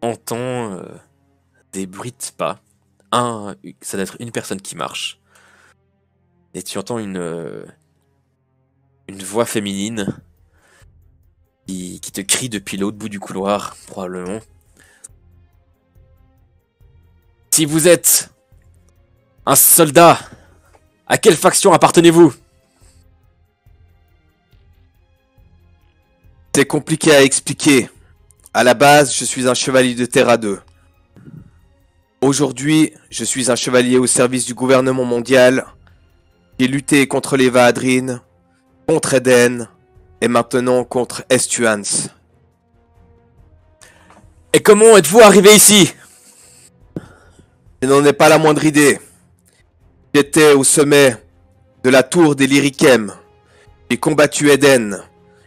entends des bruits de pas. Ça doit être une personne qui marche. Et tu entends une voix féminine qui te crie depuis l'autre bout du couloir, probablement. Si vous êtes un soldat, à quelle faction appartenez-vous? C'est compliqué à expliquer. À la base, je suis un chevalier de Terra 2. Aujourd'hui, je suis un chevalier au service du gouvernement mondial. J'ai lutté contre les Vaadrines, contre Eden, et maintenant contre Estuans. Et comment êtes-vous arrivé ici? Je n'en ai pas la moindre idée. J'étais au sommet de la tour des Lyrichem. J'ai combattu Eden.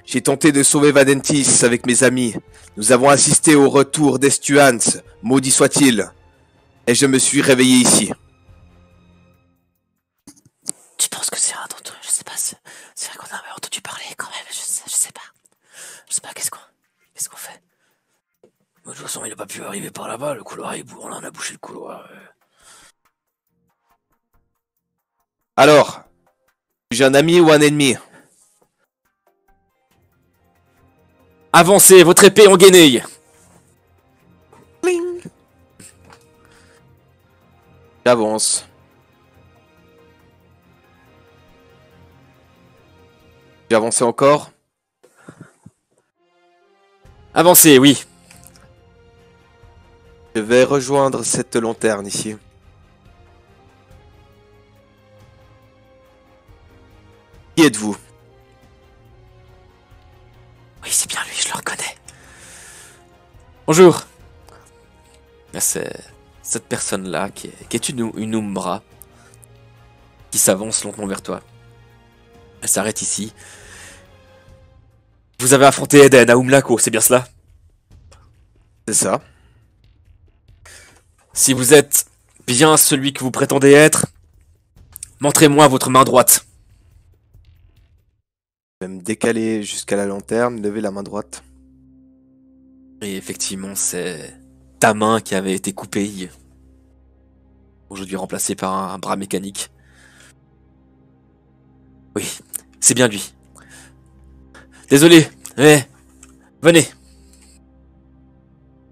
J'ai tenté de sauver Vadentis avec mes amis. Nous avons assisté au retour d'Estuans, maudit soit-il. Et je me suis réveillé ici. Tu penses que c'est un dont je sais pas, c'est vrai qu'on a entendu parler quand même, je sais pas. Je sais pas, qu'est-ce qu'on fait? De toute façon, il a pas pu arriver par là-bas, le couloir on en a bouché le couloir. Alors, j'ai un ami ou un ennemi? Avancez, votre épée en guenille. Bling. J'avance. J'ai avancé encore. Avancez, oui. Je vais rejoindre cette lanterne ici. Qui êtes-vous? Oui, c'est bien lui, je le reconnais. Bonjour. C'est cette personne-là qui est une Umbra qui s'avance lentement vers toi. Elle s'arrête ici. Vous avez affronté Eden à Umlako, c'est bien cela? C'est ça. Si vous êtes bien celui que vous prétendez être, montrez-moi votre main droite. Je vais me décaler jusqu'à la lanterne, lever la main droite. Et effectivement, c'est ta main qui avait été coupée, aujourd'hui remplacée par un bras mécanique. Oui, c'est bien lui. Désolé, mais venez.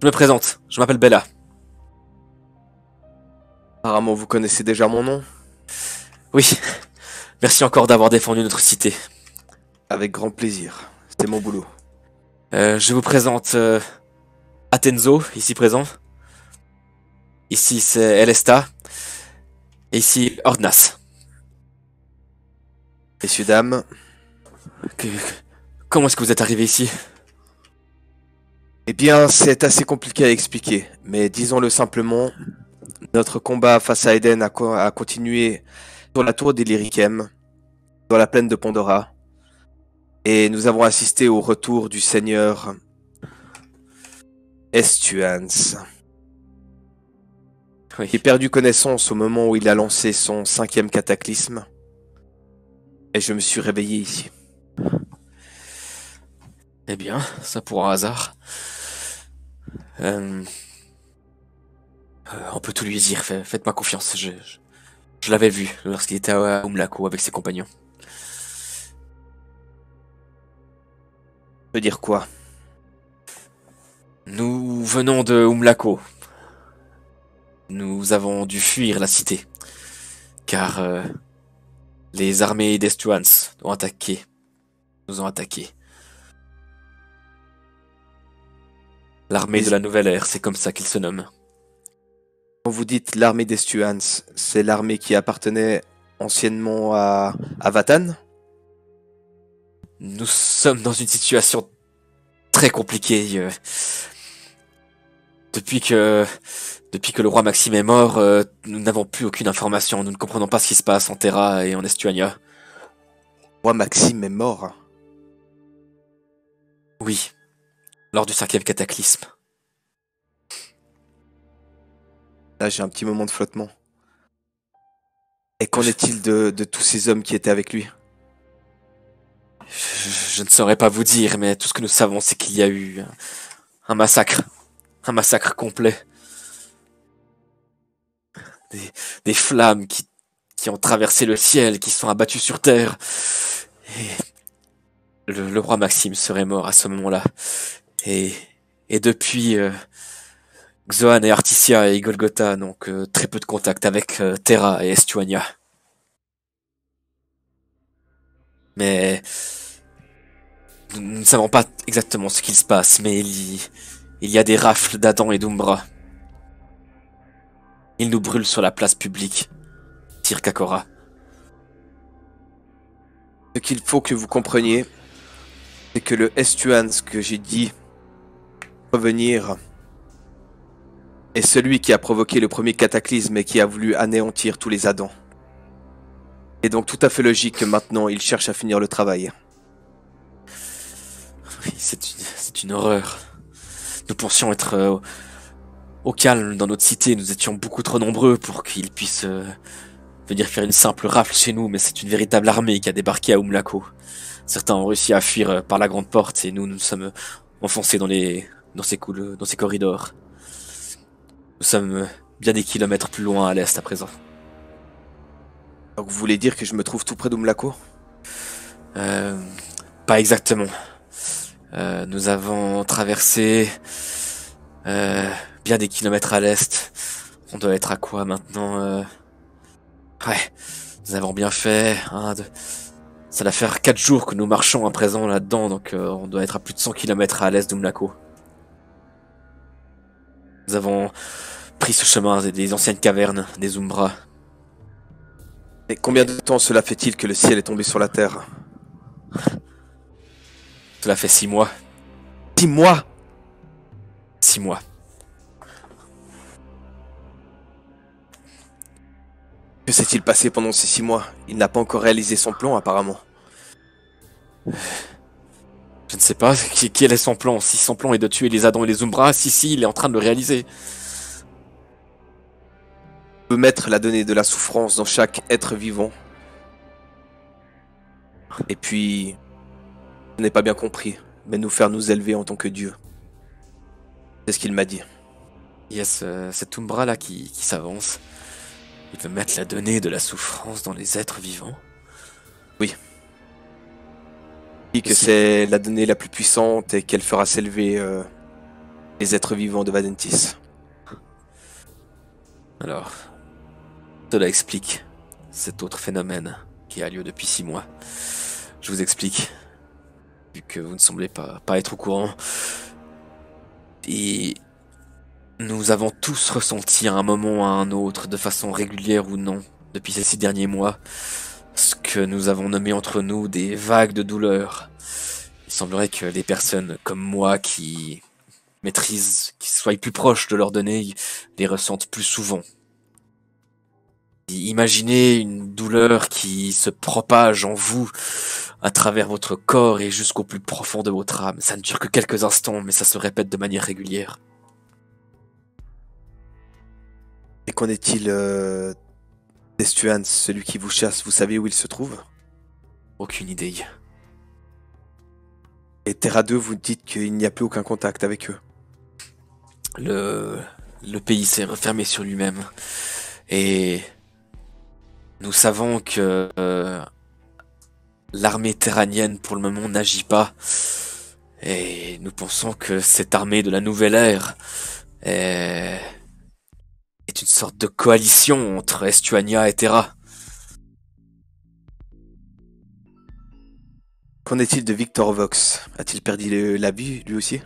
Je me présente, je m'appelle Bella. Apparemment, vous connaissez déjà mon nom. Oui, merci encore d'avoir défendu notre cité. Avec grand plaisir. C'est mon boulot. Je vous présente Atenzo, ici présent. Ici c'est Elesta. Et ici Ordnas. Messieurs, dames, Que- Comment est-ce que vous êtes arrivé ici? eh bien, c'est assez compliqué à expliquer. Mais disons-le simplement, notre combat face à Eden a continué sur la tour des Lyrichem, dans la plaine de Pandora. Et nous avons assisté au retour du seigneur Estuans. Oui. J'ai perdu connaissance au moment où il a lancé son 5e cataclysme. Et je me suis réveillé ici. Eh bien, ça pour un hasard. On peut tout lui dire, faites-moi confiance. Je l'avais vu lorsqu'il était à Umlako avec ses compagnons. Veut dire quoi? Nous venons de Umlako. Nous avons dû fuir la cité. Car les armées d'Estuans nous ont attaqués. L'armée de la nouvelle ère, c'est comme ça qu'ils se nomment. Quand vous dites l'armée d'Estuans, c'est l'armée qui appartenait anciennement à Vatan? Nous sommes dans une situation très compliquée. Depuis que le roi Maxime est mort, nous n'avons plus aucune information. Nous ne comprenons pas ce qui se passe en Terra et en Estuania. Roi Maxime est mort. Oui, lors du 5e cataclysme. Là, j'ai un petit moment de flottement. Et qu'en est-il de tous ces hommes qui étaient avec lui? Je ne saurais pas vous dire, mais tout ce que nous savons, c'est qu'il y a eu un massacre Un massacre complet. Des flammes qui ont traversé le ciel, qui sont abattues sur terre. Et le roi Maxime serait mort à ce moment-là. Et, et depuis, Xoan et Articia et Golgotha n'ont que très peu de contact avec Terra et Estuania. Mais nous ne savons pas exactement ce qu'il se passe, mais il y a des rafles d'Adam et d'Umbra. Ils nous brûlent sur la place publique. Tir Kakora. Ce qu'il faut que vous compreniez, c'est que le Estuans que j'ai dit revenir est celui qui a provoqué le premier cataclysme et qui a voulu anéantir tous les Adams. Et donc tout à fait logique que maintenant il cherche à finir le travail. Oui, c'est une horreur. Nous pensions être au calme dans notre cité. Nous étions beaucoup trop nombreux pour qu'ils puissent venir faire une simple rafle chez nous, mais c'est une véritable armée qui a débarqué à Umlako. Certains ont réussi à fuir par la grande porte et nous sommes enfoncés dans ces corridors. Nous sommes bien des kilomètres plus loin à l'est à présent. Donc vous voulez dire que je me trouve tout près d'Umlako? Pas exactement. Nous avons traversé bien des kilomètres à l'est. On doit être à quoi maintenant? Ouais, nous avons bien fait. Ça doit faire 4 jours que nous marchons à présent là-dedans, donc on doit être à plus de 100 kilomètres à l'est d'Umlako. Nous avons pris ce chemin des anciennes cavernes, des Umbra. Et combien de temps cela fait-il que le ciel est tombé sur la terre? Cela fait 6 mois. 6 mois? 6 mois. Que s'est-il passé pendant ces 6 mois? Il n'a pas encore réalisé son plan apparemment. Je ne sais pas, quel est son plan? Si son plan est de tuer les Adams et les Umbra, si, il est en train de le réaliser. On peut mettre la donnée de la souffrance dans chaque être vivant. Et puis, je n'ai pas bien compris, mais nous faire nous élever en tant que Dieu. C'est ce qu'il m'a dit. Yes, cet Umbra là qui s'avance. Il veut mettre la donnée de la souffrance dans les êtres vivants. Oui. Il dit que c'est la donnée la plus puissante et qu'elle fera s'élever les êtres vivants de Vadentis. Alors, cela explique cet autre phénomène qui a lieu depuis 6 mois. Je vous explique, vu que vous ne semblez pas être au courant. Et nous avons tous ressenti à un moment ou à un autre, de façon régulière ou non, depuis ces 6 derniers mois, ce que nous avons nommé entre nous des vagues de douleur. Il semblerait que les personnes comme moi qui maîtrisent, qui soient plus proches de leur données, les ressentent plus souvent. Imaginez une douleur qui se propage en vous à travers votre corps et jusqu'au plus profond de votre âme. Ça ne dure que quelques instants, mais ça se répète de manière régulière. Et qu'en est-il d'Estuans, celui qui vous chasse? Vous savez où il se trouve? Aucune idée. Et Terra 2, vous dites qu'il n'y a plus aucun contact avec eux. Le pays s'est refermé sur lui-même. Et nous savons que l'armée terranienne pour le moment n'agit pas. Et nous pensons que cette armée de la nouvelle ère est une sorte de coalition entre Estuania et Terra. Qu'en est-il de Victor Vox? A-t-il perdu la vie, lui aussi?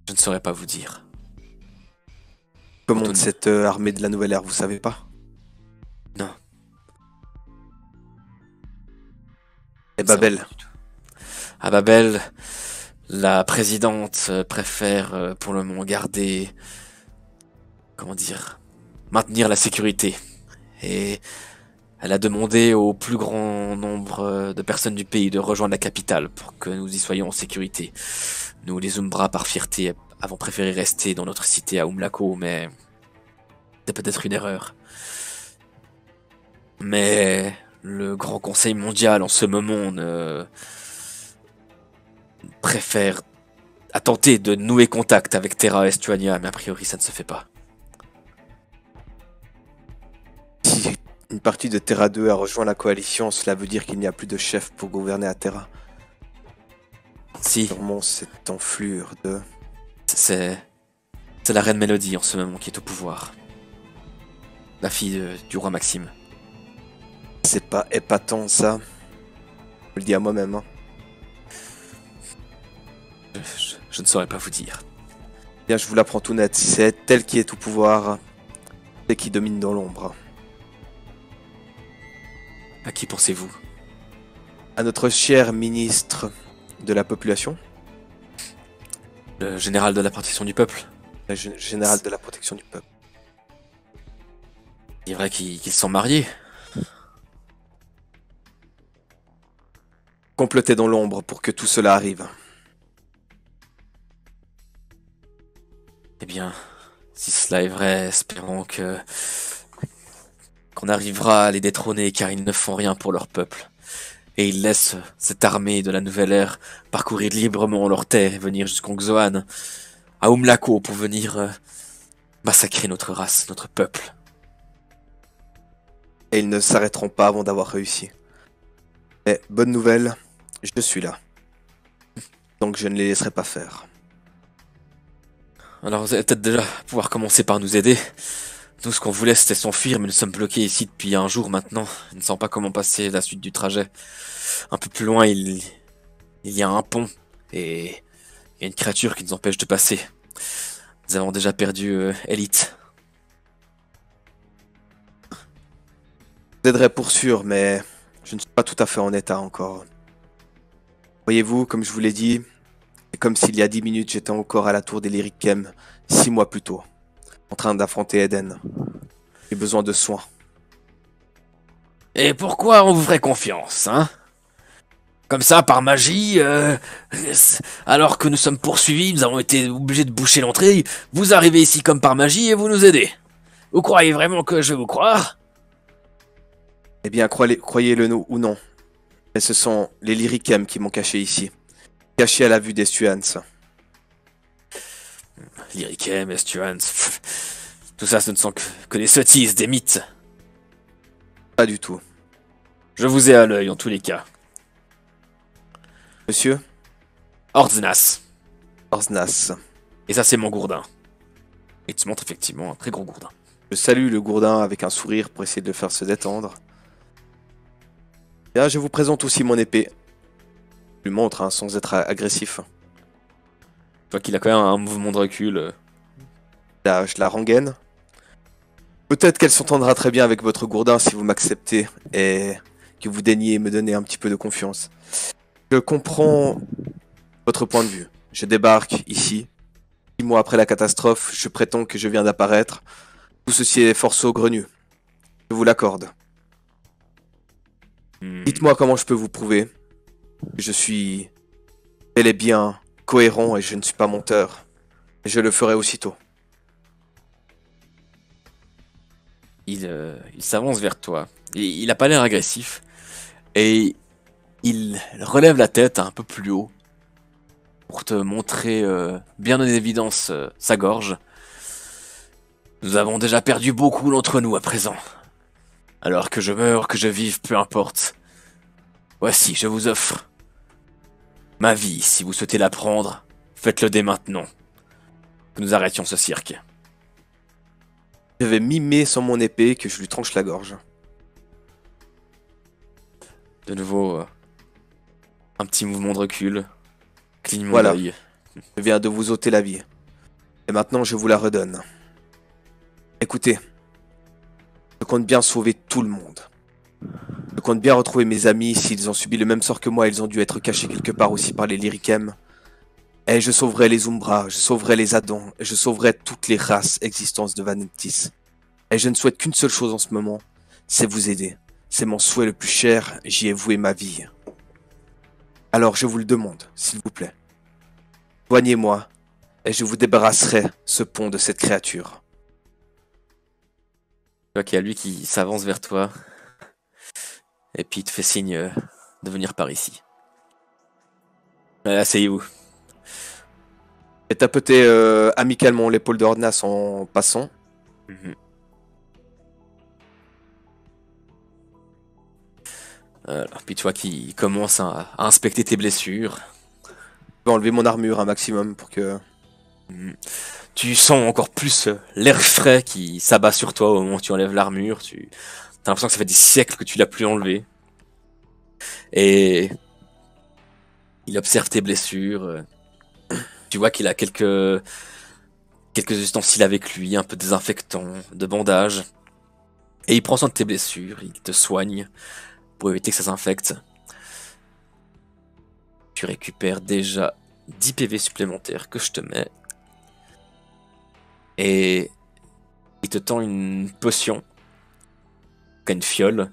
Je ne saurais pas vous dire. Comment cette armée de la nouvelle ère, vous savez pas? Non. Et Babel? À Babel, la présidente préfère pour le moment garder... Comment dire? Maintenir la sécurité. Et elle a demandé au plus grand nombre de personnes du pays de rejoindre la capitale pour que nous y soyons en sécurité. Nous, les Umbra, par fierté, avons préféré rester dans notre cité à Umlako, mais c'est peut-être une erreur. Mais le Grand Conseil mondial en ce moment préfère a tenté de nouer contact avec Terra Estuania, mais a priori ça ne se fait pas. Si une partie de Terra 2 a rejoint la coalition, cela veut dire qu'il n'y a plus de chef pour gouverner à Terra. Si, Sûrement cette enflure de... c'est la reine Mélodie en ce moment qui est au pouvoir. La fille du roi Maxime. C'est pas épatant ça. Je le dis à moi-même. Hein. Je ne saurais pas vous dire. Bien, je vous l'apprends tout net. C'est elle qui est au pouvoir et qui domine dans l'ombre. À qui pensez-vous? À notre cher ministre de la population, Le général de la protection du peuple? le général de la protection du peuple. Il est vrai qu'ils sont mariés. Comploter dans l'ombre pour que tout cela arrive. Eh bien, si cela est vrai, espérons qu'on arrivera à les détrôner car ils ne font rien pour leur peuple. Et ils laissent cette armée de la nouvelle ère parcourir librement leurs terres et venir jusqu'en Xoan, à Umlako pour venir massacrer notre race, notre peuple. Et ils ne s'arrêteront pas avant d'avoir réussi. Mais bonne nouvelle, je suis là. Donc je ne les laisserai pas faire. Alors vous allez peut-être déjà pouvoir commencer par nous aider. Nous, ce qu'on voulait, c'était s'enfuir, mais nous sommes bloqués ici depuis un jour maintenant. Nous ne savons pas comment passer la suite du trajet. Un peu plus loin, il y a un pont, et il y a une créature qui nous empêche de passer. Nous avons déjà perdu Elite. Je vous aiderai pour sûr, mais je ne suis pas tout à fait en état encore. Voyez-vous, comme je vous l'ai dit, c'est comme s'il y a 10 minutes, j'étais encore à la tour des Lyrikem, 6 mois plus tôt, en train d'affronter Eden. J'ai besoin de soins. Et pourquoi on vous ferait confiance, hein? Comme ça, par magie, alors que nous sommes poursuivis, nous avons été obligés de boucher l'entrée, vous arrivez ici comme par magie et vous nous aidez. Vous croyez vraiment que je vais vous croire? Eh bien, croyez-le ou non, mais ce sont les Lyrikem qui m'ont caché ici. Caché à la vue des Stuans. Lyrikem, Estuans, tout ça, ce ne sont que des sottises, des mythes. Pas du tout. Je vous ai à l'œil en tous les cas. Monsieur Ordznas. Orznas. Et ça, c'est mon gourdin. Et tu montres effectivement un très gros gourdin. Je salue le gourdin avec un sourire pour essayer de le faire se détendre. Bien, je vous présente aussi mon épée. Je lui montre, hein, sans être agressif. Tu vois qu'il a quand même un mouvement de recul. Là, je la rengaine. Peut-être qu'elle s'entendra très bien avec votre gourdin si vous m'acceptez et que vous daignez me donner un petit peu de confiance. Je comprends votre point de vue. Je débarque ici. 6 mois après la catastrophe, je prétends que je viens d'apparaître. Tout ceci est fort saugrenu. Je vous l'accorde. Dites-moi comment je peux vous prouver que je suis bel et bien cohérent et je ne suis pas menteur. Et je le ferai aussitôt. Il s'avance vers toi. Il a pas l'air agressif. Et il relève la tête un peu plus haut pour te montrer bien en évidence sa gorge. Nous avons déjà perdu beaucoup d'entre nous à présent. Alors que je meure, que je vive, peu importe. Voici, je vous offre ma vie. Si vous souhaitez la prendre, faites-le dès maintenant. Que nous arrêtions ce cirque. Je vais mimer sur mon épée que je lui tranche la gorge. De nouveau, un petit mouvement de recul. Clignement Voilà. d'œil. Je viens de vous ôter la vie. Et maintenant, je vous la redonne. Écoutez, je compte bien sauver tout le monde. Je compte bien retrouver mes amis. S'ils ont subi le même sort que moi, ils ont dû être cachés quelque part aussi par les Lyrikem. Et je sauverai les Umbra, je sauverai les Adans, et je sauverai toutes les races existantes de Valentis. Et je ne souhaite qu'une seule chose en ce moment, c'est vous aider. C'est mon souhait le plus cher, j'y ai voué ma vie. Alors je vous le demande, s'il vous plaît. Soignez-moi, et je vous débarrasserai ce pont de cette créature. Tu vois qu'il y a lui qui s'avance vers toi. Et puis il te fait signe de venir par ici. Allez, asseyez-vous. Et tapoter amicalement l'épaule d'Ornas en passant. Mhm. Puis tu vois qu'il commence à inspecter tes blessures. Je vais enlever mon armure un maximum pour que... Mhm. Tu sens encore plus l'air frais qui s'abat sur toi au moment où tu enlèves l'armure. T'as l'impression que ça fait des siècles que tu l'as plus enlevé. Et il observe tes blessures. Tu vois qu'il a quelques ustensiles avec lui, un peu désinfectants, de bandages. Et il prend soin de tes blessures, il te soigne pour éviter que ça s'infecte. Tu récupères déjà 10 PV supplémentaires que je te mets. Et il te tend une potion, une fiole,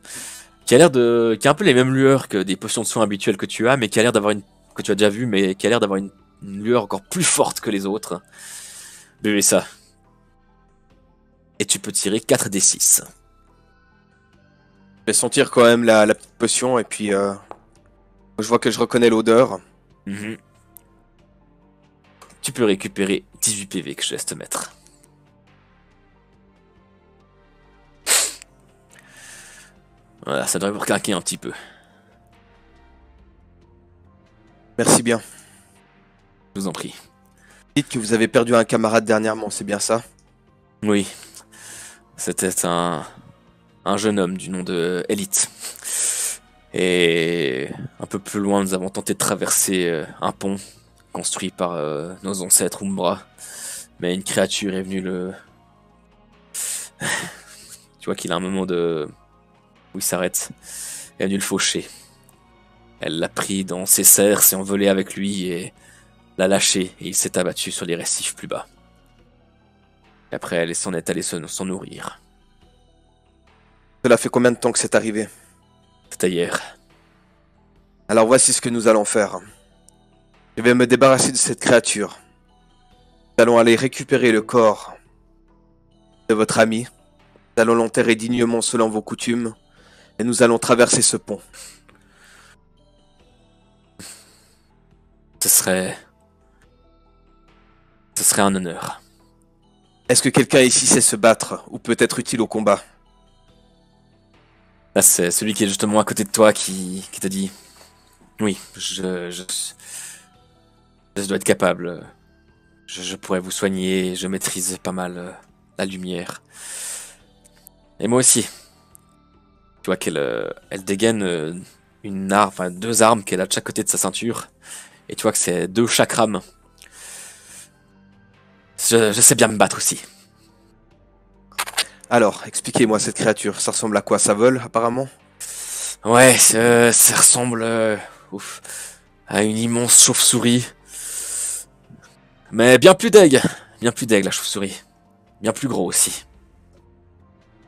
qui a l'air qui a un peu les mêmes lueurs que des potions de soins habituelles que tu as, mais qui a l'air d'avoir que tu as déjà vu, mais qui a l'air d'avoir une lueur encore plus forte que les autres. Buvez ça. Et tu peux tirer 4d6. Je vais sentir quand même la petite potion et puis je vois que je reconnais l'odeur. Mhm. Tu peux récupérer 18 PV que je laisse te mettre. Voilà, ça devrait vous craquer un petit peu. Merci bien. Je vous en prie. Dites que vous avez perdu un camarade dernièrement, c'est bien ça? Oui, c'était un jeune homme du nom de Elite. Et un peu plus loin, nous avons tenté de traverser un pont construit par nos ancêtres Umbra. Mais une créature est venue Tu vois qu'il a un moment où il s'arrête. Elle est venue le faucher. Elle l'a pris dans ses serres, s'est envolée avec lui et l'a lâché. Et il s'est abattu sur les récifs plus bas. Et après, elle s'en est allée s'en nourrir. Cela fait combien de temps que c'est arrivé? C'était hier. Alors voici ce que nous allons faire. Je vais me débarrasser de cette créature. Nous allons aller récupérer le corps de votre ami. Nous allons l'enterrer dignement selon vos coutumes. Et nous allons traverser ce pont. Ce serait un honneur. Est-ce que quelqu'un ici sait se battre ou peut être utile au combat? Là, c'est celui qui est justement à côté de toi qui te dit oui, je dois être capable. Je pourrais vous soigner, je maîtrise pas mal la lumière. Et moi aussi. Tu vois elle dégaine une arme, enfin 2 armes qu'elle a de chaque côté de sa ceinture. Et tu vois que c'est 2 chakram. Je sais bien me battre aussi. Alors, expliquez-moi cette créature. Ça ressemble à quoi? Ça vole, apparemment? Ouais, ça ressemble à une immense chauve-souris. Mais bien plus deg. Bien plus deg, la chauve-souris. Bien plus gros aussi.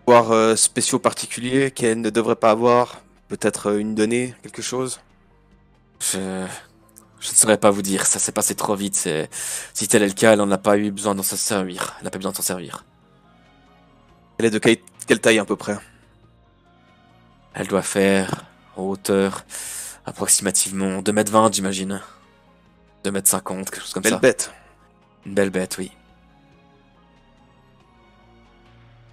Pouvoirs spéciaux particuliers qu'elle ne devrait pas avoir? Peut-être une donnée, quelque chose? Je ne saurais pas vous dire, ça s'est passé trop vite. Si tel est le cas, elle n'en a pas eu besoin d'en s'en servir. Elle n'a pas besoin de s'en servir. Elle est de quelle taille à peu près? Elle doit faire, en hauteur, approximativement 2,20 m, j'imagine. 2,50 m, quelque chose comme Belle ça. bête. Une belle bête, oui.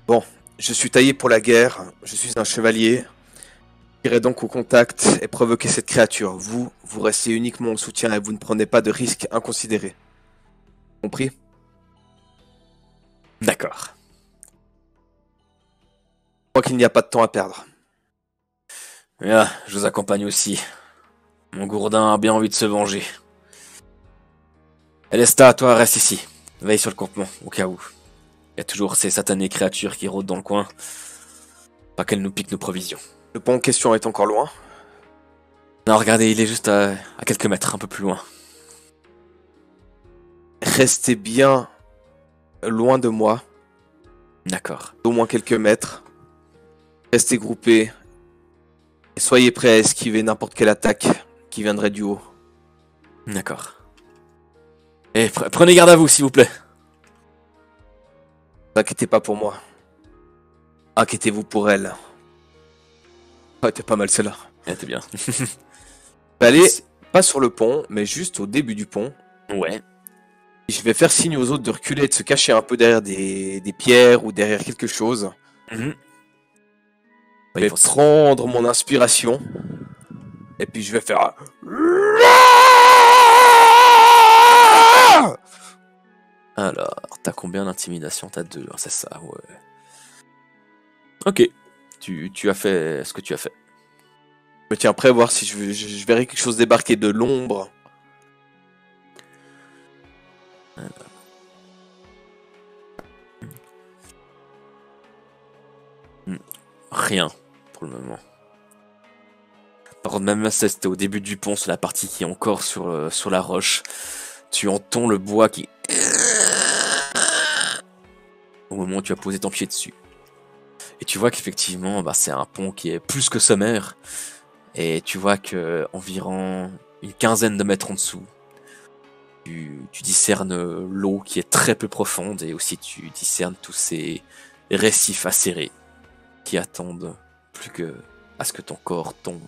Bon, je suis taillé pour la guerre. Je suis un chevalier. J'irai donc au contact et provoquer cette créature. Vous restez uniquement en soutien et vous ne prenez pas de risques inconsidérés. Compris? D'accord. Je crois qu'il n'y a pas de temps à perdre. Bien, je vous accompagne aussi. Mon gourdin a bien envie de se venger. Elesta, toi, reste ici. Veille sur le campement, au cas où. Il y a toujours ces satanées créatures qui rôdent dans le coin. Pas qu'elles nous piquent nos provisions. Le pont en question est encore loin. Non, regardez, il est juste à quelques mètres, un peu plus loin. Restez bien loin de moi, D'accord. d'au moins quelques mètres. Restez groupés et soyez prêts à esquiver n'importe quelle attaque qui viendrait du haut. D'accord. Et prenez garde à vous, s'il vous plaît. Ne vous inquiétez pas pour moi. Inquiétez-vous pour elle. Ah, t'es pas mal celle-là. Eh, t'es bien. Allez, pas sur le pont, mais juste au début du pont. Ouais. Je vais faire signe aux autres de reculer, de se cacher un peu derrière des pierres ou derrière quelque chose. Mhm. Je vais prendre mon inspiration. Et puis je vais faire... Alors, t'as combien d'intimidation? T'as 2, hein, c'est ça, ouais. Ok, tu as fait ce que tu as fait. Je me tiens prêt à voir si je verrai quelque chose débarquer de l'ombre. Rien, pour le moment. Par contre, même si c'était au début du pont, sur la partie qui est encore sur la roche, tu entends le bois qui... au moment où tu as posé ton pied dessus. Et tu vois qu'effectivement, c'est un pont qui est plus que sommaire. Et tu vois que environ une quinzaine de mètres en dessous, tu discernes l'eau qui est très peu profonde, et aussi tu discernes tous ces récifs acérés qui attendent plus que à ce que ton corps tombe.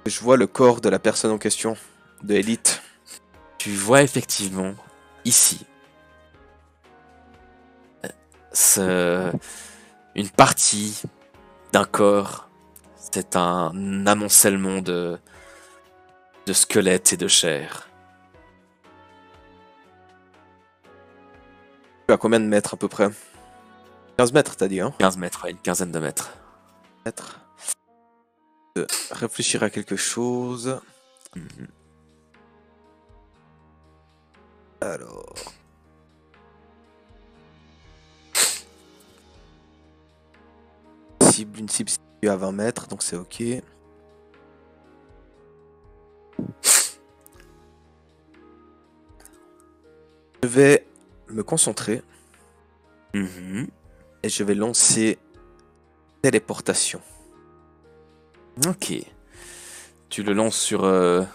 Je vois le corps de la personne en question, de Elite. Tu vois effectivement ici une partie d'un corps. C'est un amoncellement de squelettes et de chair. Tu es à combien de mètres à peu près? 15 mètres, t'as dit, hein? 15 mètres, ouais, une quinzaine de mètres. De réfléchir à quelque chose. Mhm. Alors... Une cible située à 20 mètres, donc c'est ok. Je vais me concentrer Mhm. et je vais lancer téléportation. Ok. Tu le lances sur... Alors,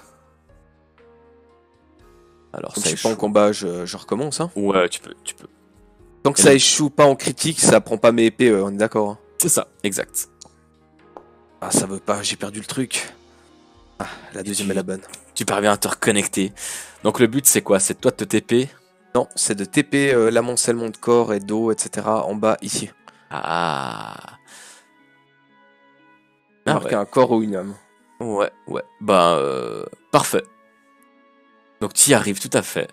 Comme ça je suis pas en échoue. combat, je recommence. Hein. Ouais, tu peux. Tant que Et ça donc- échoue pas en critique, ça prend pas mes épées, on est d'accord. Hein. C'est ça, exact. Ah, ça veut pas, j'ai perdu le truc. Ah, la deuxième est la bonne. Tu parviens à te reconnecter. Donc le but c'est quoi? C'est toi de te TP. Non, c'est de TP l'amoncellement de corps et d'eau, etc. en bas, ici. Ah. Marquer un corps ou une âme. Ouais. Parfait. Donc tu y arrives tout à fait.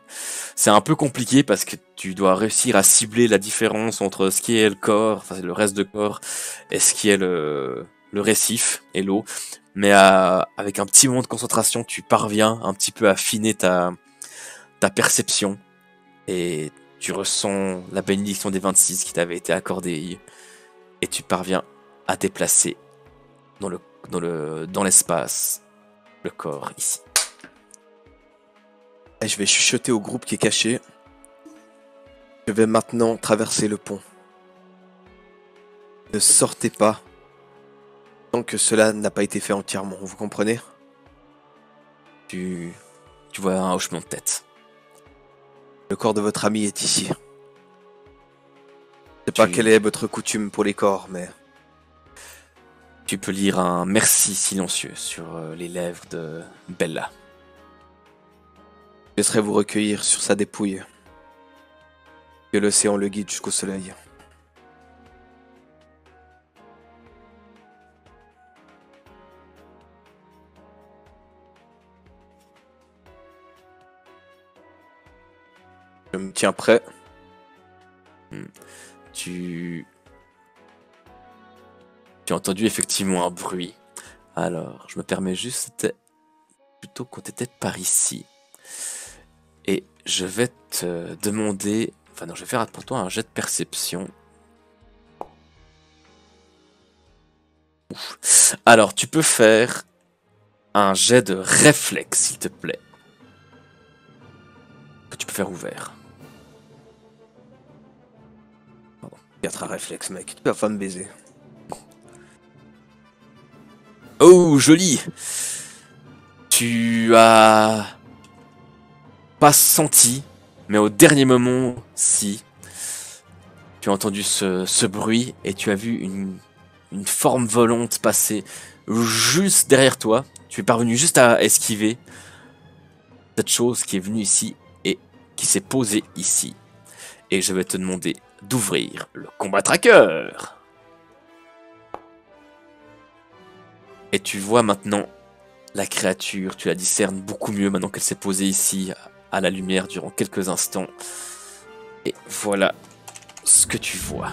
C'est un peu compliqué parce que tu dois réussir à cibler la différence entre ce qui est le corps, enfin le reste de corps, et ce qui est le récif et l'eau. Mais avec un petit moment de concentration, tu parviens un petit peu à affiner ta perception. Et tu ressens la bénédiction des 26 qui t'avait été accordée. Et tu parviens à déplacer dans l'espace le corps ici. Et je vais chuchoter au groupe qui est caché. Je vais maintenant traverser le pont. Ne sortez pas tant que cela n'a pas été fait entièrement, vous comprenez? Tu vois un hochement de tête. Le corps de votre ami est ici. Je sais pas quelle est votre coutume pour les corps, mais... Tu peux lire un merci silencieux sur les lèvres de Bella. Je laisserai vous recueillir sur sa dépouille. Que l'océan le guide jusqu'au soleil. Je me tiens prêt. Tu as entendu effectivement un bruit. Alors, je me permets juste, c'était plutôt qu'on était par ici. Et je vais te demander... Enfin non, je vais faire pour toi un jet de perception. Ouf. Alors, tu peux faire un jet de réflexe, s'il te plaît. Que tu peux faire ouvert. 4 à réflexe, mec. Tu peux pas me baiser. Oh, joli! Tu as pas senti, mais au dernier moment, si. Tu as entendu ce bruit et tu as vu une forme volante passer juste derrière toi. Tu es parvenu juste à esquiver cette chose qui est venue ici et qui s'est posé ici. Et je vais te demander d'ouvrir le combat tracker. Et tu vois maintenant la créature, tu la discernes beaucoup mieux maintenant qu'elle s'est posée ici à la lumière durant quelques instants. Et voilà ce que tu vois.